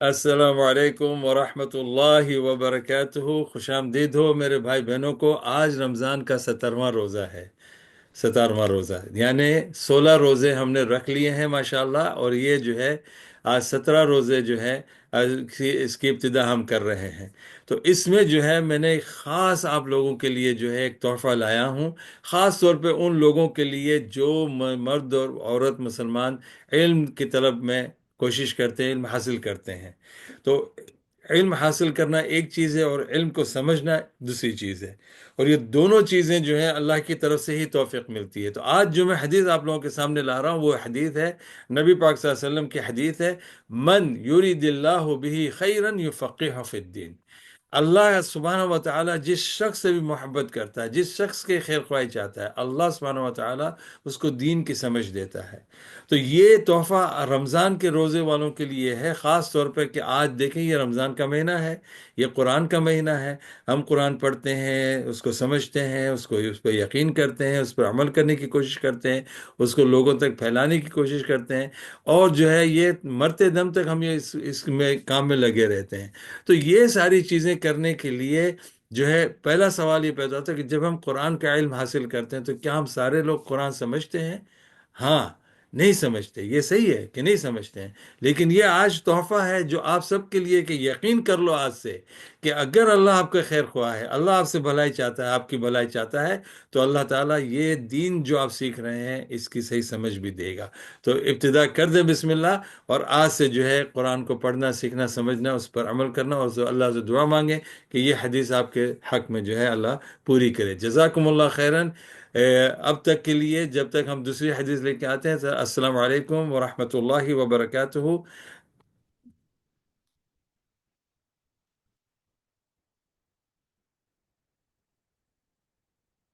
السلام علیکم ورحمۃ اللہ وبرکاتہ، خوش آمدید ہو میرے بھائی بہنوں کو۔ آج رمضان کا 17واں روزہ ہے، 17واں روزہ، یعنی 16 روزے ہم نے رکھ لیے ہیں ماشاءاللہ، اور یہ جو ہے آج 17 روزے جو ہے اس کی ابتدا ہم کر رہے ہیں۔ تو اس میں جو ہے میں نے ایک خاص آپ لوگوں کے لیے جو ہے ایک تحفہ لایا ہوں، خاص طور پہ ان لوگوں کے لیے جو مرد اور عورت مسلمان علم کی طلب میں کوشش کرتے ہیں، علم حاصل کرتے ہیں۔ تو علم حاصل کرنا ایک چیز ہے اور علم کو سمجھنا دوسری چیز ہے، اور یہ دونوں چیزیں جو ہیں اللہ کی طرف سے ہی توفیق ملتی ہے۔ تو آج جو میں حدیث آپ لوگوں کے سامنے لا رہا ہوں وہ حدیث ہے نبی پاک صلی اللہ علیہ وسلم کی حدیث ہے، من یرید اللہ بہ خیرا یفقہہ فی الدین۔ اللہ سبحانہ و تعالیٰ جس شخص سے بھی محبت کرتا ہے، جس شخص کے خیر خواہی چاہتا ہے، اللہ سبحانہ و تعالیٰ اس کو دین کی سمجھ دیتا ہے۔ تو یہ تحفہ رمضان کے روزے والوں کے لیے ہے، خاص طور پہ کہ آج دیکھیں یہ رمضان کا مہینہ ہے، یہ قرآن کا مہینہ ہے۔ ہم قرآن پڑھتے ہیں، اس کو سمجھتے ہیں، اس پہ یقین کرتے ہیں، اس پر عمل کرنے کی کوشش کرتے ہیں، اس کو لوگوں تک پھیلانے کی کوشش کرتے ہیں، اور جو ہے یہ مرتے دم تک ہم یہ اس میں کام میں لگے رہتے ہیں۔ تو یہ ساری چیزیں کرنے کے لیے جو ہے پہلا سوال یہ پیدا ہوتا ہے کہ جب ہم قرآن کا علم حاصل کرتے ہیں تو کیا ہم سارے لوگ قرآن سمجھتے ہیں؟ ہاں، نہیں سمجھتے، یہ صحیح ہے کہ نہیں سمجھتے ہیں، لیکن یہ آج تحفہ ہے جو آپ سب کے لیے کہ یقین کر لو آج سے کہ اگر اللہ آپ کا خیر خواہ ہے، اللہ آپ سے بھلائی چاہتا ہے، آپ کی بھلائی چاہتا ہے، تو اللہ تعالیٰ یہ دین جو آپ سیکھ رہے ہیں اس کی صحیح سمجھ بھی دے گا۔ تو ابتدا کر دیں بسم اللہ، اور آج سے جو ہے قرآن کو پڑھنا، سیکھنا، سمجھنا، اس پر عمل کرنا، اور اللہ سے دعا مانگیں کہ یہ حدیث آپ کے حق میں جو ہے اللہ پوری کرے۔ جزاکم اللہ خیرن۔ اب تک کے لیے، جب تک ہم دوسری حدیث لے کے آتے ہیں، السلام علیکم ورحمۃ اللہ وبرکاتہ۔